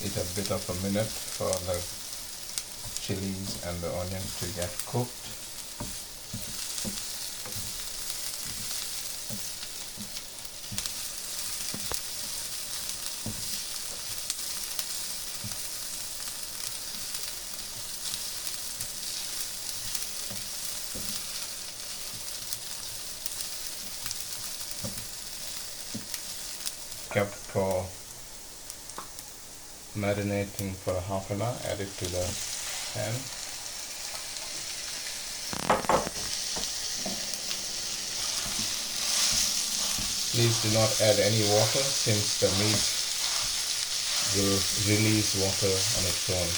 it a bit of a minute for the chilies and the onion to get cooked. Kept for marinating for half an hour, add it to the pan. Please do not add any water since the meat will release water on its own.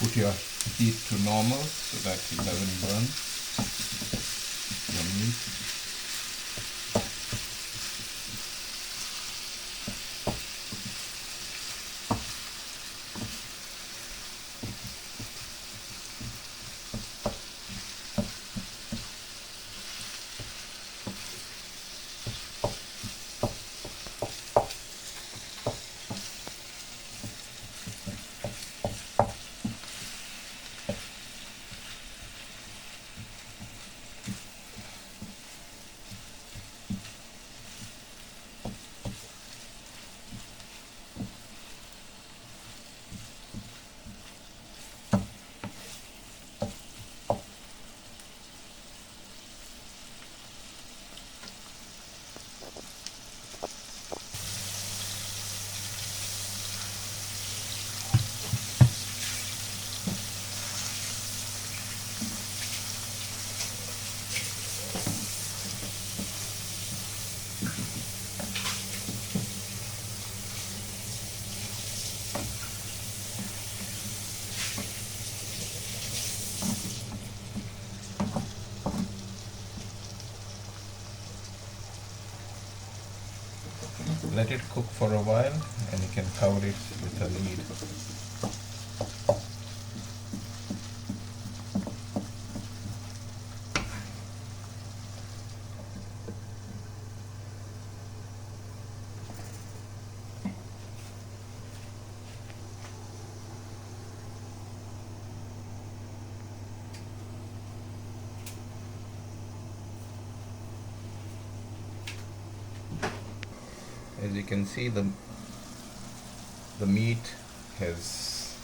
Put your heat to normal so that it doesn't burn the meat. Let it cook for a while and you can cover it with a lid. As you can see, the meat has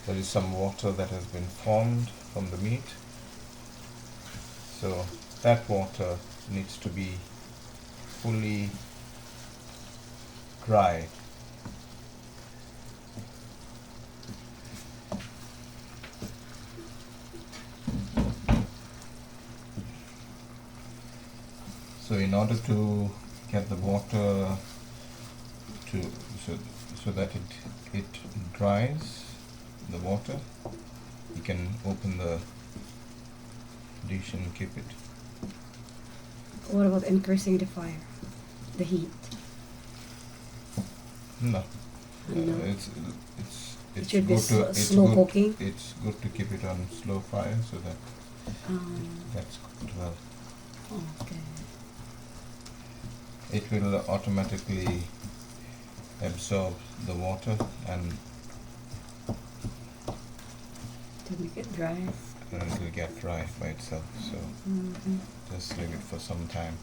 there is some water that has been formed from the meat, so that water needs to be fully dry. So in order to get the water to so that it dries the water, you can open the dish and keep it. What about increasing the fire, the heat? No, No. It's should be good to slow cooking? It's good to keep it on slow fire so that that's cooked well. Okay. It will automatically absorb the water and To make it dry. it will get dry by itself. So just leave it for some time.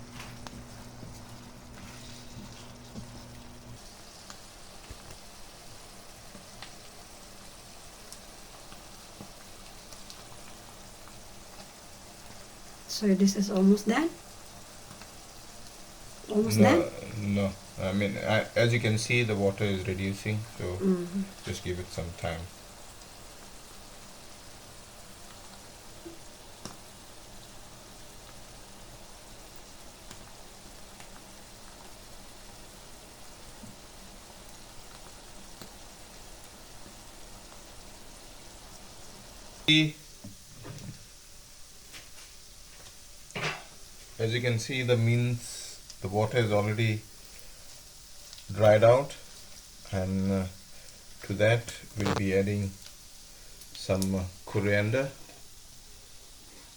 So this is almost done? Almost No, done? no. I mean, as you can see, the water is reducing, so just give it some time. As you can see, the water is already dried out, and to that we'll be adding some coriander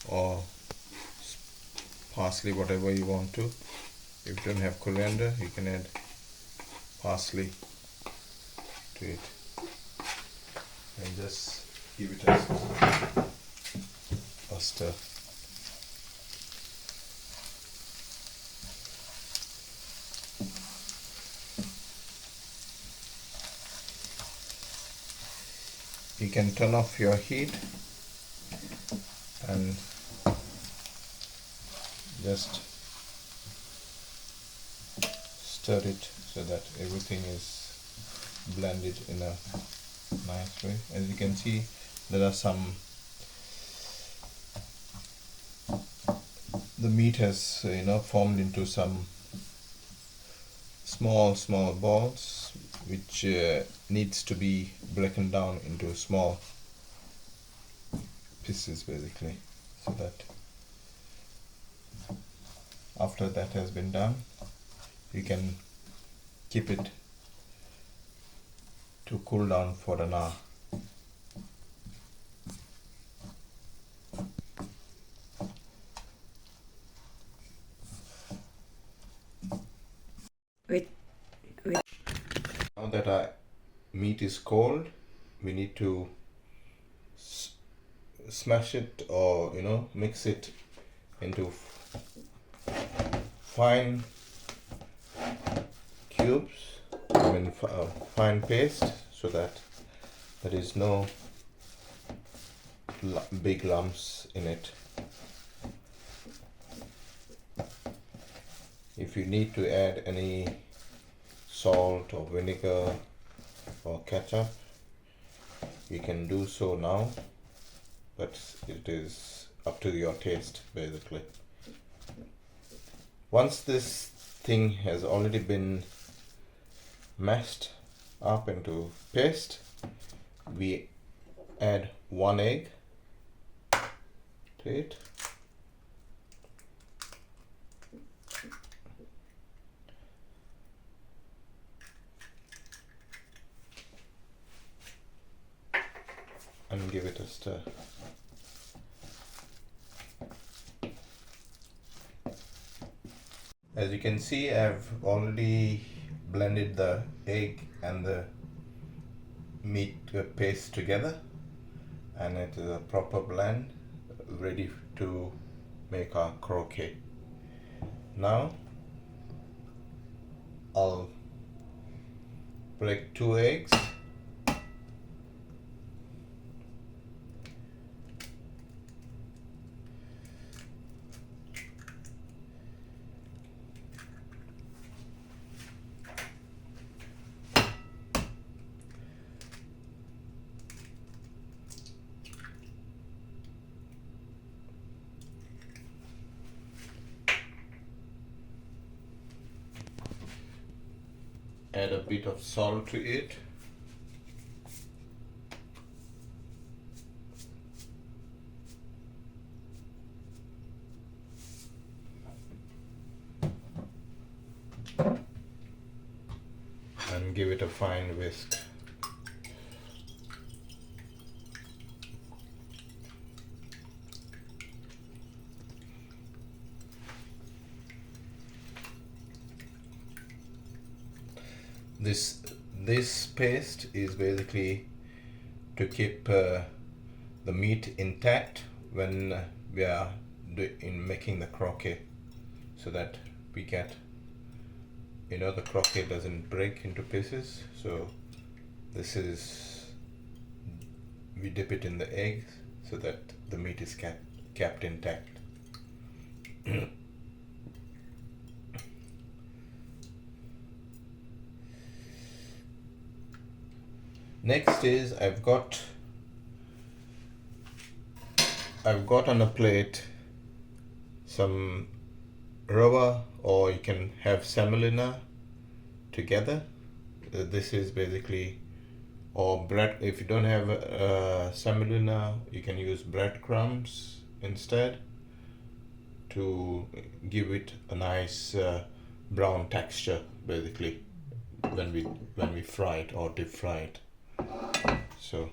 or parsley, whatever you want to. If you don't have coriander, you can add parsley to it, and just give it a stir. You can turn off your heat and just stir it so that everything is blended in a nice way. As you can see, there are the meat has formed into some small balls, which needs to be broken down into small pieces basically, so that after that has been done, you can keep it to cool down for an hour. Wait. Now that our meat is cold, we need to smash it, or mix it into fine cubes, fine paste, so that there is no big lumps in it. If you need to add any salt or vinegar or ketchup, you can do so now, but it is up to your taste basically. Once this thing has already been mashed up into paste, we add 1 egg to it. And give it a stir. As you can see, I've already blended the egg and the meat paste together, and it is a proper blend ready to make our croquette. Now I'll break 2 eggs. Add a bit of salt to it. And give it a fine whisk. This paste is basically to keep the meat intact when we are making the croquette, so that we get the croquette doesn't break into pieces. So this is, we dip it in the egg so that the meat is kept intact. Next is I've got on a plate some rava, or you can have semolina together. This is basically or bread. If you don't have semolina, you can use breadcrumbs instead to give it a nice brown texture, basically, when we fry it or deep fry it. So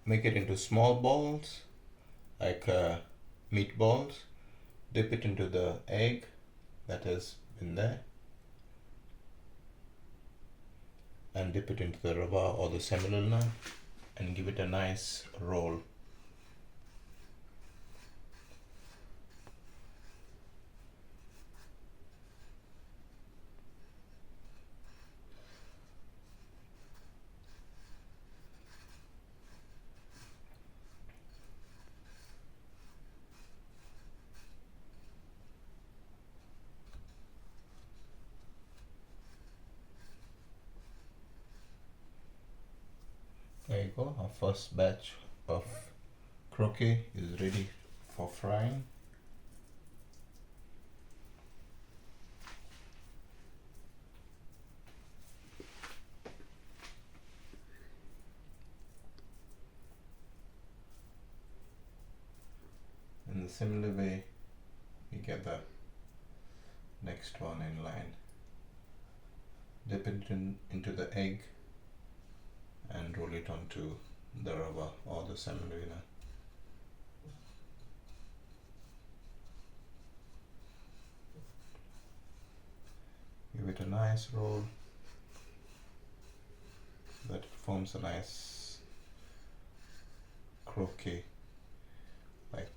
make it into small balls, like meatballs. Dip it into the egg that has been there, and dip it into the rava or the semolina, and give it a nice roll. There you go. Our first batch of croquette is ready for frying. In the similar way, we get the next one in line. Dip it into the egg and roll it onto the rava or the semolina. Give it a nice roll that forms a nice croquette like